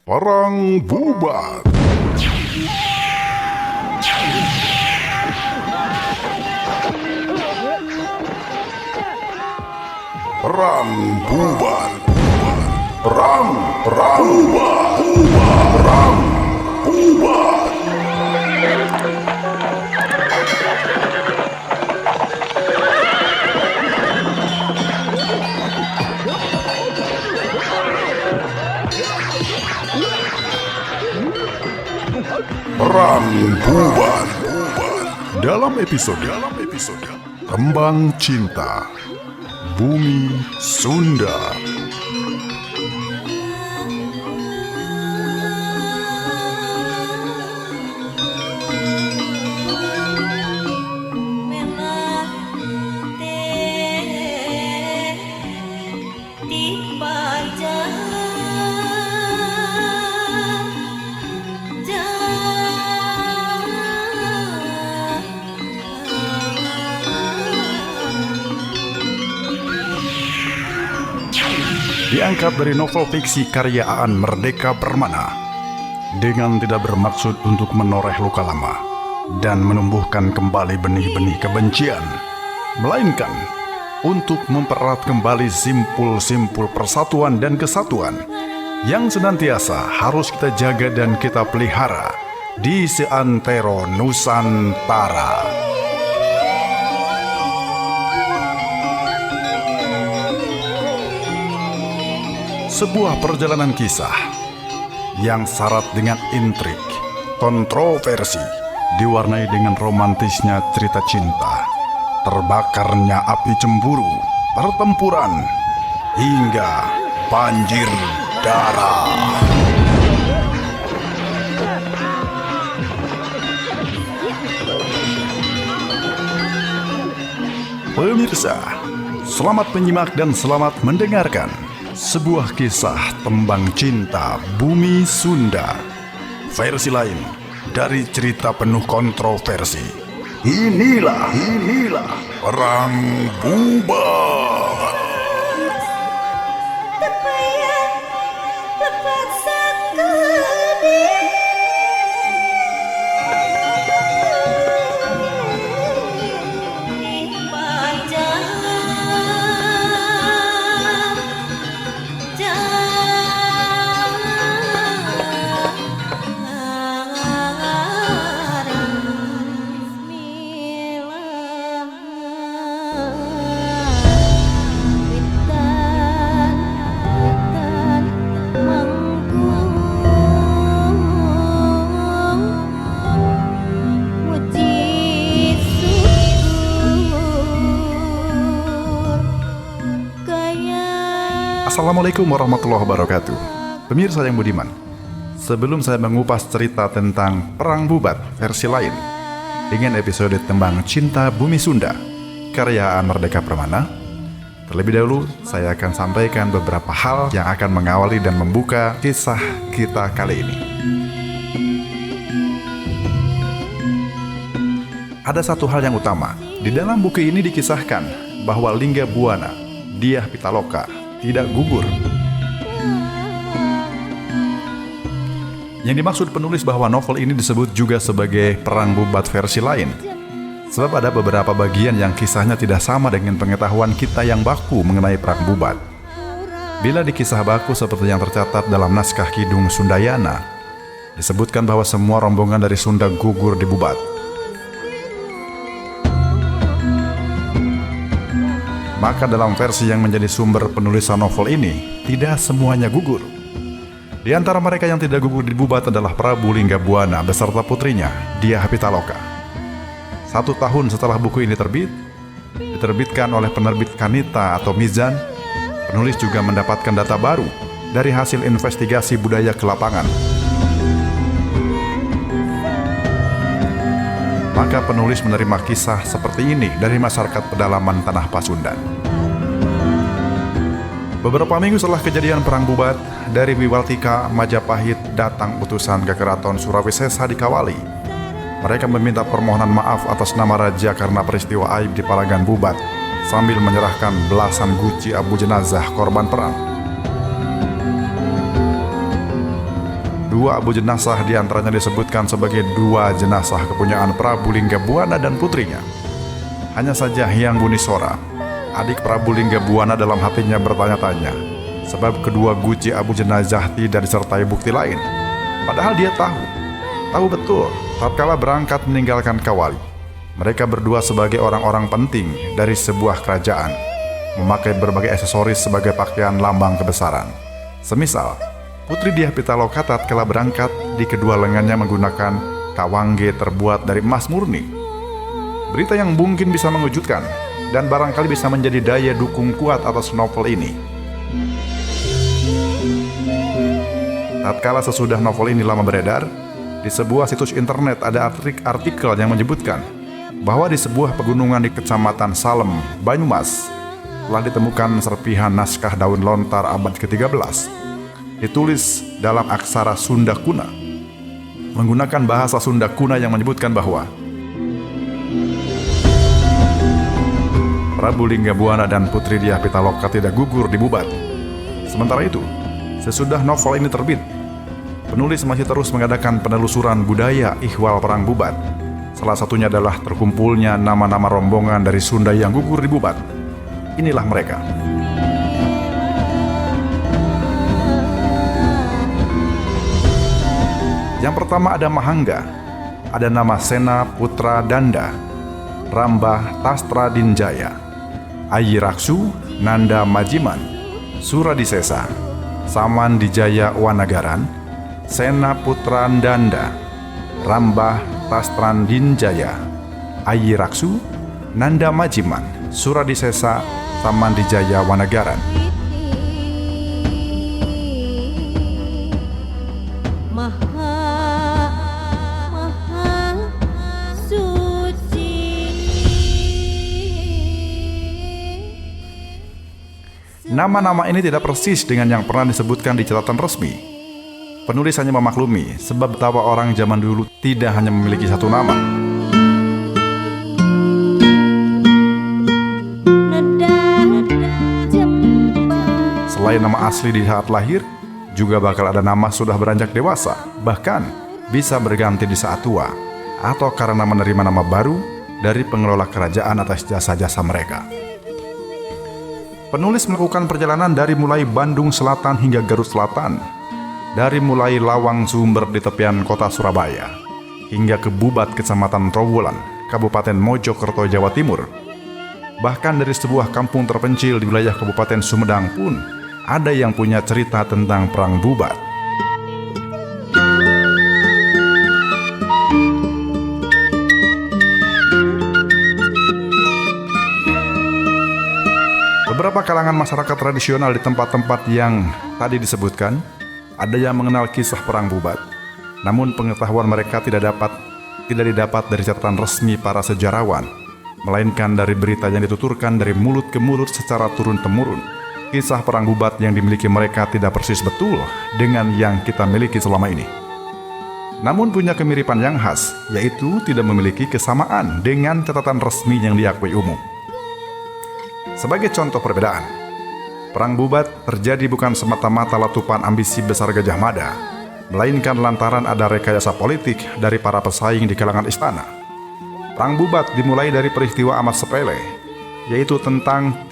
Perang Bubat. Perang Bubat. Perang Bubat. Perang Bubat. Perang Bubat. Dalam episode Kembang Cinta Bumi Sunda. Diangkat dari novel fiksi karya Aan Merdeka Permana dengan tidak bermaksud untuk menoreh luka lama dan menumbuhkan kembali benih-benih kebencian, melainkan untuk mempererat kembali simpul-simpul persatuan dan kesatuan yang senantiasa harus kita jaga dan kita pelihara di seantero Nusantara. Sebuah perjalanan kisah yang syarat dengan intrik, kontroversi, diwarnai dengan romantisnya cerita cinta, terbakarnya api cemburu, pertempuran, hingga banjir darah. Pemirsa, selamat menyimak dan selamat mendengarkan sebuah kisah tembang cinta Bumi Sunda, versi lain dari cerita penuh kontroversi. Inilah Perang Bubat. Assalamualaikum warahmatullahi wabarakatuh. Pemirsa yang budiman, sebelum saya mengupas cerita tentang Perang Bubat versi lain dengan episode tembang Cinta Bumi Sunda karya Aan Merdeka Permana, terlebih dahulu saya akan sampaikan beberapa hal yang akan mengawali dan membuka kisah kita kali ini. Ada satu hal yang utama. Di dalam buku ini dikisahkan bahwa Lingga Buana, Dyah Pitaloka, tidak gugur. Yang dimaksud penulis bahwa novel ini disebut juga sebagai Perang Bubat versi lain, sebab ada beberapa bagian yang kisahnya tidak sama dengan pengetahuan kita yang baku mengenai Perang Bubat. Bila di kisah baku seperti yang tercatat dalam naskah Kidung Sundayana, disebutkan bahwa semua rombongan dari Sunda gugur di Bubat. Maka dalam versi yang menjadi sumber penulisan novel ini, tidak semuanya gugur. Di antara mereka yang tidak gugur di Bubat adalah Prabu Lingga Buana beserta putrinya, Dyah Pitaloka. 1 tahun setelah buku ini diterbitkan oleh penerbit Kanita atau Mizan, penulis juga mendapatkan data baru dari hasil investigasi budaya ke lapangan. Maka penulis menerima kisah seperti ini dari masyarakat pedalaman Tanah Pasundan. Beberapa minggu setelah kejadian Perang Bubat, dari Wiwaltika, Majapahit datang utusan ke Keraton Surawisesa di Kawali. Mereka meminta permohonan maaf atas nama raja karena peristiwa aib di Palagan Bubat, sambil menyerahkan belasan guci abu jenazah korban perang. Dua abu jenazah diantaranya disebutkan sebagai dua jenazah kepunyaan Prabu Linggabuana dan putrinya. Hanya saja Hyang Bunisora, adik Prabu Linggabuana, dalam hatinya bertanya-tanya, sebab kedua guci abu jenazah tidak disertai bukti lain. Padahal dia tahu betul tatkala berangkat meninggalkan Kawali, mereka berdua sebagai orang-orang penting dari sebuah kerajaan, memakai berbagai aksesoris sebagai pakaian lambang kebesaran. Semisal, Putri Dyah Pitaloka tatkala berangkat di kedua lengannya menggunakan kawangge terbuat dari emas murni. Berita yang mungkin bisa mengejutkan dan barangkali bisa menjadi daya dukung kuat atas novel ini. Tatkala sesudah novel ini lama beredar, di sebuah situs internet ada artikel yang menyebutkan bahwa di sebuah pegunungan di Kecamatan Salem, Banyumas, telah ditemukan serpihan naskah daun lontar abad ke-13, ditulis dalam aksara Sunda kuna, menggunakan bahasa Sunda kuna yang menyebutkan bahwa Prabu Linggabuana dan Putri Dyah Pitaloka tidak gugur di Bubat. Sementara itu, sesudah novel ini terbit, penulis masih terus mengadakan penelusuran budaya ihwal perang Bubat. Salah satunya adalah terkumpulnya nama-nama rombongan dari Sunda yang gugur di Bubat. Inilah mereka. Yang pertama ada Mahangga, ada nama Sena Putra Danda, Rambah Tastra Dinjaya, Ayiraksu Nanda Majiman, Suradisesa, Saman Dijaya Wanagaran, Sena Putra Danda, Rambah Tastran Dinjaya, Ayiraksu, Nanda Majiman, Suradisesa, Samandijaya Wanagaran. Nama-nama ini tidak persis dengan yang pernah disebutkan di catatan resmi. Penulis hanya memaklumi sebab betapa orang zaman dulu tidak hanya memiliki satu nama. Selain nama asli di saat lahir, juga bakal ada nama sudah beranjak dewasa, bahkan bisa berganti di saat tua, atau karena menerima nama baru dari pengelola kerajaan atas jasa-jasa mereka. Penulis melakukan perjalanan dari mulai Bandung Selatan hingga Garut Selatan, dari mulai Lawang Sumber di tepian kota Surabaya, hingga ke Bubat Kecamatan Trowulan, Kabupaten Mojokerto, Jawa Timur. Bahkan dari sebuah kampung terpencil di wilayah Kabupaten Sumedang pun ada yang punya cerita tentang Perang Bubat. Beberapa kalangan masyarakat tradisional di tempat-tempat yang tadi disebutkan, ada yang mengenal kisah Perang Bubat. Namun pengetahuan mereka tidak didapat dari catatan resmi para sejarawan, melainkan dari berita yang dituturkan dari mulut ke mulut secara turun-temurun. Kisah Perang Bubat yang dimiliki mereka tidak persis betul dengan yang kita miliki selama ini. Namun punya kemiripan yang khas, yaitu tidak memiliki kesamaan dengan catatan resmi yang diakui umum. Sebagai contoh perbedaan, Perang Bubat terjadi bukan semata-mata letupan ambisi besar Gajah Mada, melainkan lantaran ada rekayasa politik dari para pesaing di kalangan istana. Perang Bubat dimulai dari peristiwa amat sepele, yaitu tentang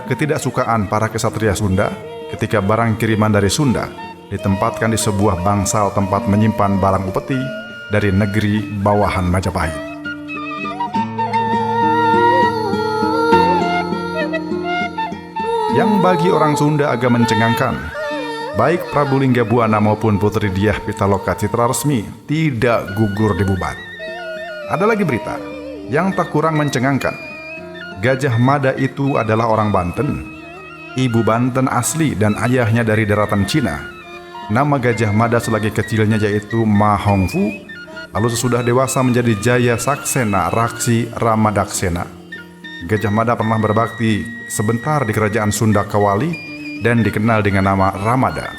ketidaksukaan para kesatria Sunda ketika barang kiriman dari Sunda ditempatkan di sebuah bangsal tempat menyimpan barang upeti dari negeri bawahan Majapahit. Yang bagi orang Sunda agak mencengangkan, baik Prabu Linggabuana maupun Putri Dyah Pitaloka Citra Resmi tidak gugur di Bubat. Ada lagi berita yang tak kurang mencengangkan. Gajah Mada itu adalah orang Banten, ibu Banten asli dan ayahnya dari daratan Cina. Nama Gajah Mada selagi kecilnya yaitu Ma Hongfu, lalu sesudah dewasa menjadi Jaya Saksena Raksi Ramadaksena. Gajah Mada pernah berbakti sebentar di kerajaan Sunda Kawali dan dikenal dengan nama Ramada.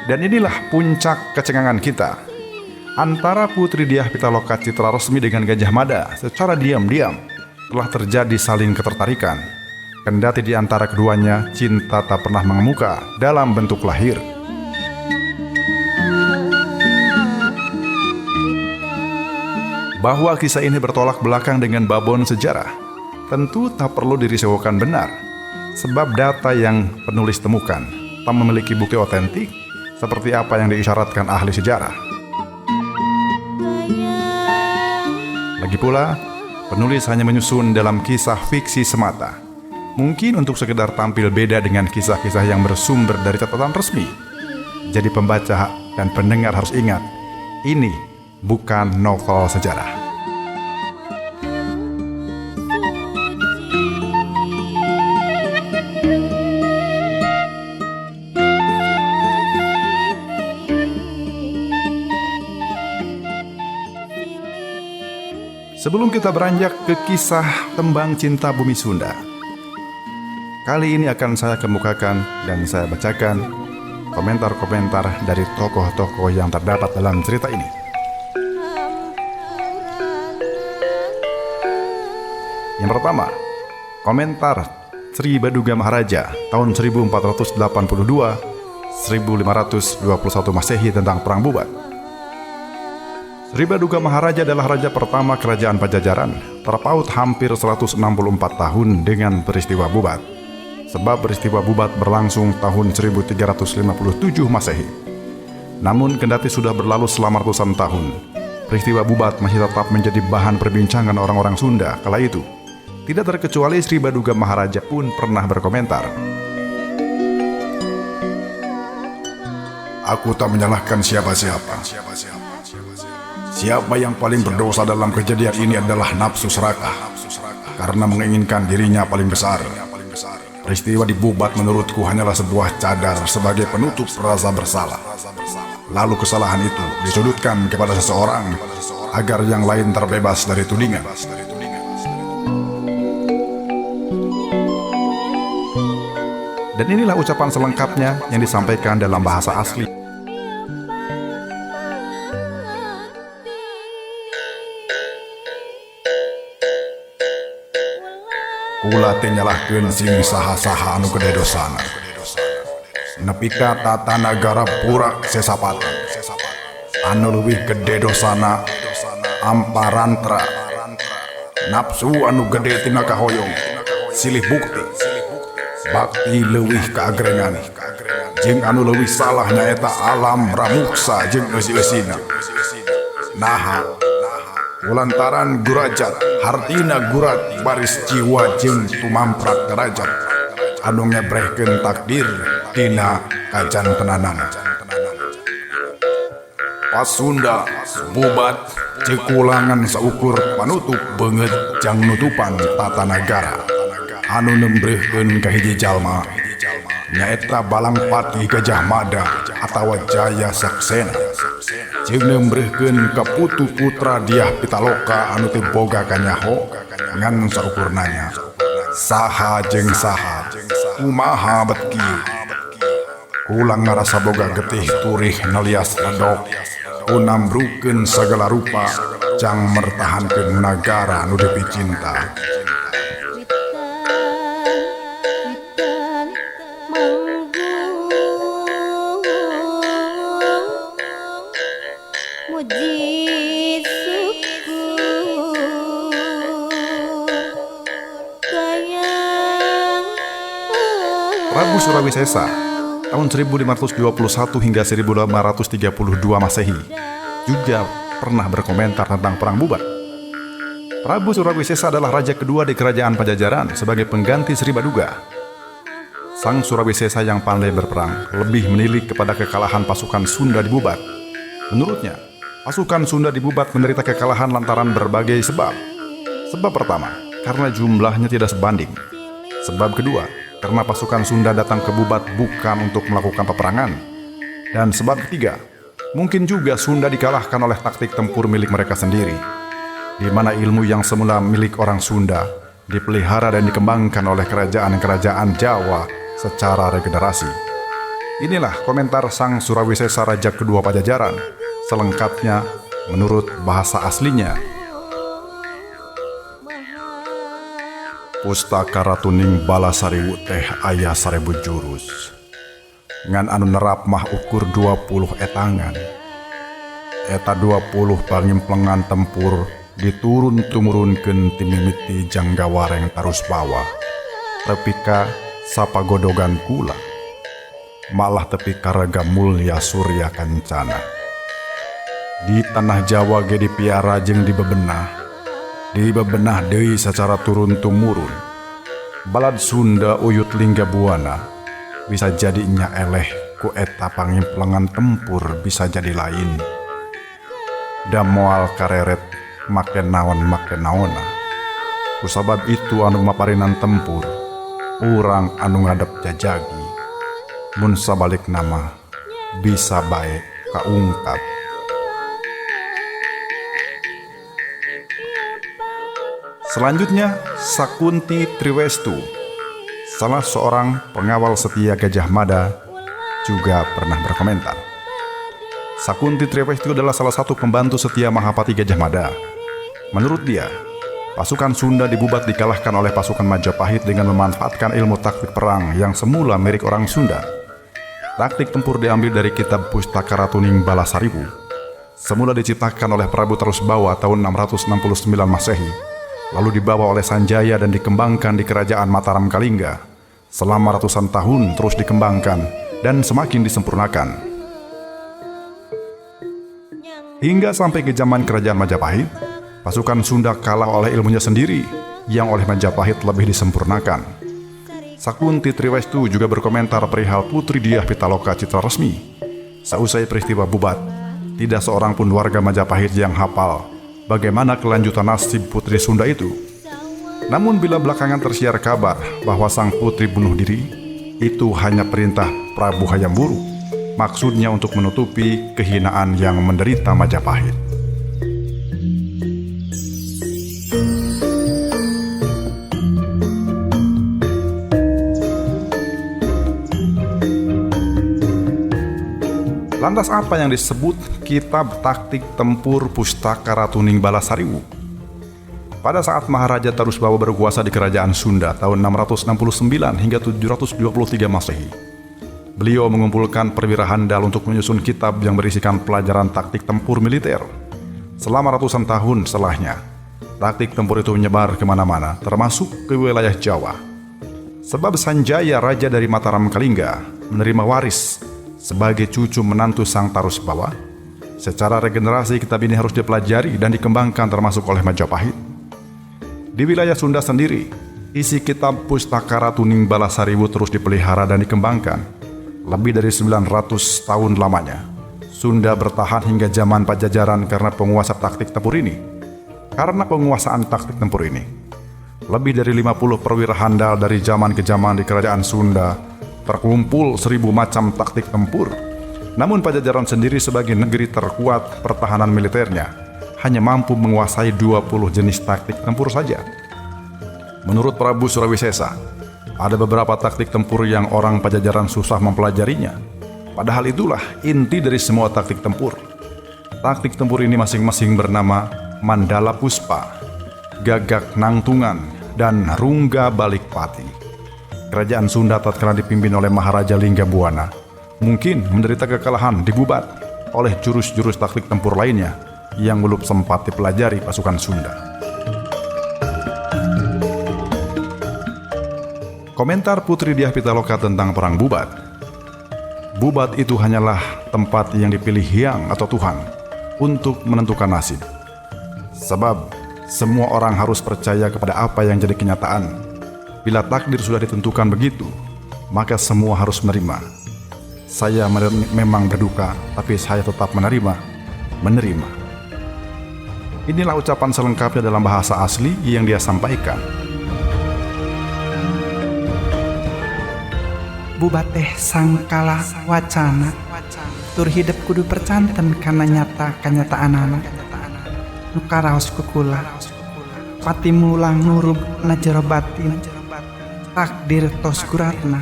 Dan inilah puncak kecengangan kita. Antara Putri Dyah Pitaloka Citra Resmi dengan Gajah Mada secara diam-diam telah terjadi saling ketertarikan. Kendati di antara keduanya cinta tak pernah mengemuka dalam bentuk lahir. Bahwa kisah ini bertolak belakang dengan babon sejarah tentu tak perlu dirisaukan benar, sebab data yang penulis temukan tak memiliki bukti otentik seperti apa yang diisyaratkan ahli sejarah. Lagi pula, penulis hanya menyusun dalam kisah fiksi semata, mungkin untuk sekedar tampil beda dengan kisah-kisah yang bersumber dari catatan resmi. Jadi pembaca dan pendengar harus ingat, ini bukan novel sejarah. Sebelum kita beranjak ke kisah tembang cinta bumi Sunda, kali ini akan saya kemukakan dan saya bacakan komentar-komentar dari tokoh-tokoh yang terdapat dalam cerita ini. Yang pertama, komentar Sri Baduga Maharaja tahun 1482-1521 Masehi tentang Perang Bubat. Sri Baduga Maharaja adalah raja pertama kerajaan Pajajaran, terpaut hampir 164 tahun dengan peristiwa Bubat. Sebab peristiwa Bubat berlangsung tahun 1357 Masehi. Namun kendati sudah berlalu selama ratusan tahun, peristiwa Bubat masih tetap menjadi bahan perbincangan orang-orang Sunda kala itu. Tidak terkecuali Sri Baduga Maharaja pun pernah berkomentar. Aku tak menyalahkan siapa-siapa. Siapa yang paling berdosa dalam kejadian ini adalah nafsu serakah, karena menginginkan dirinya paling besar. Peristiwa di Bubat menurutku hanyalah sebuah cadar sebagai penutup rasa bersalah. Lalu kesalahan itu disudutkan kepada seseorang agar yang lain terbebas dari tudingan. Dan inilah ucapan selengkapnya yang disampaikan dalam bahasa asli. Ulah tenyalahkeun sing saha-saha anu gede dosana. Nepi ka tata nagara purak sesapatan. Anu leuwih gede dosana amparantra. Nafsu anu gede tina kahoyong. Silih bukti. Bakti leuwih kaagrengan. Jeung anu leuwih salah nyaeta alam ramuksa jeung eusi-eusina. Naha kulantaran gurajat hartina gurat baris jiwa jeung tumamprak derajat anu ngebrehkeun takdir tina kajantenanan. Pasunda Bubat cekulangan saukur panutup beungeut jang nutupan tata nagara anu nembreuhkeun ka hiji jalma nyaeta Balangpati Gajah Mada atawa Jaya Saksena jeung nembreuhkeun ka putu putra Diah Pitaloka anu teu boga kanyaho ngan saukurnanya saha jeung saha kumaha bet kieu kulang ngarasa boga getih turih nalias redok kunambrukeun sagala rupa jang mertahankeun nagara anu depi cinta. Prabu Surawi Sesa tahun 1521 hingga 1532 Masehi juga pernah berkomentar tentang Perang Bubat. Prabu Surawi Sesa adalah raja kedua di kerajaan Pajajaran sebagai pengganti Sri Baduga. Sang Surawi Sesa yang pandai berperang lebih menilik kepada kekalahan pasukan Sunda di Bubat. Menurutnya, pasukan Sunda di Bubat menderita kekalahan lantaran berbagai sebab. Sebab pertama, karena jumlahnya tidak sebanding. Sebab kedua, karena pasukan Sunda datang ke Bubat bukan untuk melakukan peperangan. Dan sebab ketiga, mungkin juga Sunda dikalahkan oleh taktik tempur milik mereka sendiri, di mana ilmu yang semula milik orang Sunda dipelihara dan dikembangkan oleh kerajaan-kerajaan Jawa secara regenerasi. Inilah komentar Sang Surawi Sesa Raja kedua Pajajaran, selengkapnya menurut bahasa aslinya. Pustaka Ratuning Balasariwu teh aya 1000 jurus. Ngan anu nerap mah ukur 20 etangan. Eta 20 pangimplengan tempur diturun-tumurunkeun ti mimiti janggawareng tarus bawa tepika sapa godogan kula malah tepi karaga mulya surya kancana. Di tanah Jawa ge dipiara jeung dibebenah deui secara turun-tumurun. Balad Sunda uyut lingga buana bisa jadi nya eleh ku eta pangimplengan tempur bisa jadi lain. Da moal kareret make naonna. Kusabab itu anu maparinan tempur, urang anu ngadep jajagi. Mun sabalik nama bisa bae kaungkap. Selanjutnya, Sakunti Triwestu, salah seorang pengawal setia Gajah Mada, juga pernah berkomentar. Sakunti Triwestu adalah salah satu pembantu setia Mahapati Gajah Mada. Menurut dia, pasukan Sunda di Bubat dikalahkan oleh pasukan Majapahit dengan memanfaatkan ilmu taktik perang yang semula milik orang Sunda. Taktik tempur diambil dari kitab Pustaka Ratuning Balasaribu. Semula diciptakan oleh Prabu Tarusbawa tahun 669 Masehi, lalu dibawa oleh Sanjaya dan dikembangkan di kerajaan Mataram Kalingga. Selama ratusan tahun terus dikembangkan dan semakin disempurnakan. Hingga sampai ke zaman kerajaan Majapahit, pasukan Sunda kalah oleh ilmunya sendiri yang oleh Majapahit lebih disempurnakan. Sakunti Triwestu juga berkomentar perihal Putri Diah Pitaloka Citra Resmi. Sausai peristiwa Bubat, tidak seorang pun warga Majapahit yang hafal bagaimana kelanjutan nasib Putri Sunda itu. Namun bila belakangan tersiar kabar bahwa sang putri bunuh diri, itu hanya perintah Prabu Hayam Wuruk. Maksudnya untuk menutupi kehinaan yang menderita Majapahit. Lantas apa yang disebut Kitab Taktik Tempur Pustaka Ratuning Balasaribu? Pada saat Maharaja Tarusbawa berkuasa di Kerajaan Sunda tahun 669 hingga 723 Masehi, beliau mengumpulkan perwira handal untuk menyusun kitab yang berisikan pelajaran taktik tempur militer. Selama ratusan tahun setelahnya, taktik tempur itu menyebar kemana-mana, termasuk ke wilayah Jawa. Sebab Sanjaya, raja dari Mataram Kalingga, menerima waris sebagai cucu menantu sang Tarusbawa. Secara regenerasi kitab ini harus dipelajari dan dikembangkan termasuk oleh Majapahit. Di wilayah Sunda sendiri, isi kitab Pustaka Ratuning Balasaribu terus dipelihara dan dikembangkan. Lebih dari 900 tahun lamanya, Sunda bertahan hingga zaman Pajajaran karena penguasa taktik tempur ini. Karena penguasaan taktik tempur ini, lebih dari 50 perwira handal dari zaman ke zaman di kerajaan Sunda terkumpul 1000 macam taktik tempur. Namun Pajajaran sendiri sebagai negeri terkuat pertahanan militernya hanya mampu menguasai 20 jenis taktik tempur saja. Menurut Prabu Surawisesa, ada beberapa taktik tempur yang orang Pajajaran susah mempelajarinya. Padahal itulah inti dari semua taktik tempur. Taktik tempur ini masing-masing bernama Mandala Puspa, Gagak Nangtungan, dan Rungga Balikpati. Kerajaan Sunda tatkala dipimpin oleh Maharaja Linggabuana mungkin menderita kekalahan di Bubat oleh jurus-jurus taktik tempur lainnya yang belum sempat dipelajari pasukan Sunda. Komentar Putri Diah Pitaloka tentang Perang Bubat. Bubat itu hanyalah tempat yang dipilih Hyang atau Tuhan untuk menentukan nasib. Sebab semua orang harus percaya kepada apa yang jadi kenyataan. Bila takdir sudah ditentukan begitu, maka semua harus menerima. Saya memang berduka, tapi saya tetap menerima. Inilah ucapan selengkapnya dalam bahasa asli yang dia sampaikan. Bubat teh sangkala wacana, tur hidup kudu percanten karena nyata kenyataan anak. Nu karaos kukula, pati mulang nurub na jero batin, takdir tos kuratna,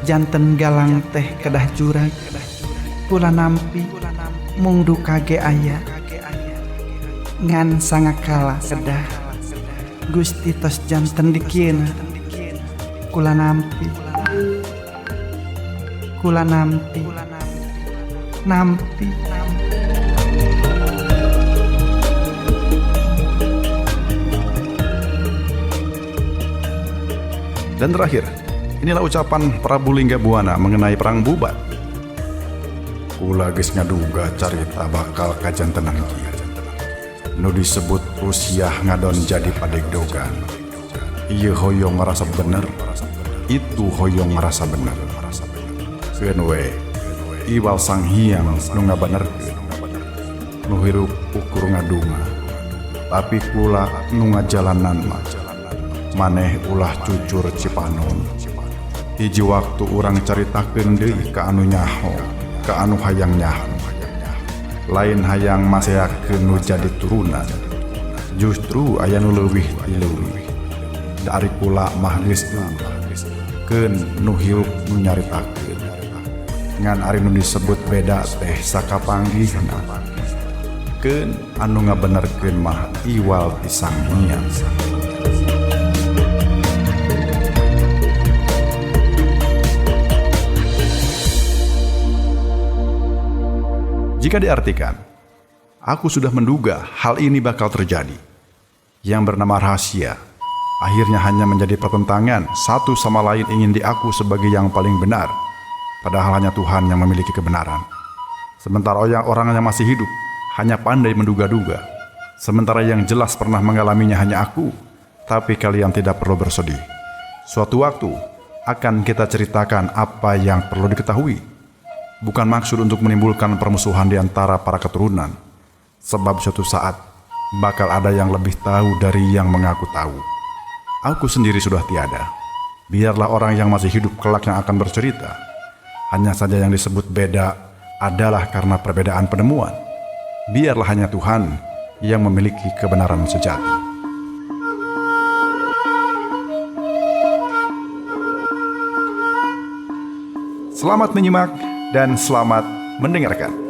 janten galang teh kedah jurag, kula nampi mung duka ge aya, ngan sangakala kedah, Gusti tos janten dikieuna, kula nampi. Dan terakhir, inilah ucapan Prabu Linggabuana mengenai perang Bubat. Kula geus ngaduga carita bakal kajantenan kieu. Nu disebut usiah ngadon jadi padegdogan. Ieu hoyong ngerasa bener, itu hoyong ngerasa bener. Keun we, iwal sang hyang nu ngabenerkeun. Nu hirup ukur ngadunga, tapi kula nu ngajalanan mah maneh ulah jujur cipanon. Hiji waktu urang caritakeun deui ka anu nyaho, ka anu hayang nyaho. Lain hayang maseakeun nu jadi turunan, justru aya nu leuwih ti leuwih. Dari kula mah geus keun nu hirup nu nyaritakeun. Ngan ari nu disebut beda teh sakapanggihna. Keun anu ngabenerkeun mah iwal ti sang hyang. Jika diartikan, aku sudah menduga hal ini bakal terjadi. Yang bernama rahasia, akhirnya hanya menjadi pertentangan satu sama lain ingin diaku sebagai yang paling benar, padahal hanya Tuhan yang memiliki kebenaran. Sementara orang yang masih hidup hanya pandai menduga-duga. Sementara yang jelas pernah mengalaminya hanya aku, tapi kalian tidak perlu bersedih. Suatu waktu akan kita ceritakan apa yang perlu diketahui. Bukan maksud untuk menimbulkan permusuhan di antara para keturunan, sebab suatu saat bakal ada yang lebih tahu dari yang mengaku tahu. Aku sendiri sudah tiada. Biarlah orang yang masih hidup kelak yang akan bercerita. Hanya saja yang disebut beda adalah karena perbedaan penemuan. Biarlah hanya Tuhan yang memiliki kebenaran sejati. Selamat menyimak dan selamat mendengarkan.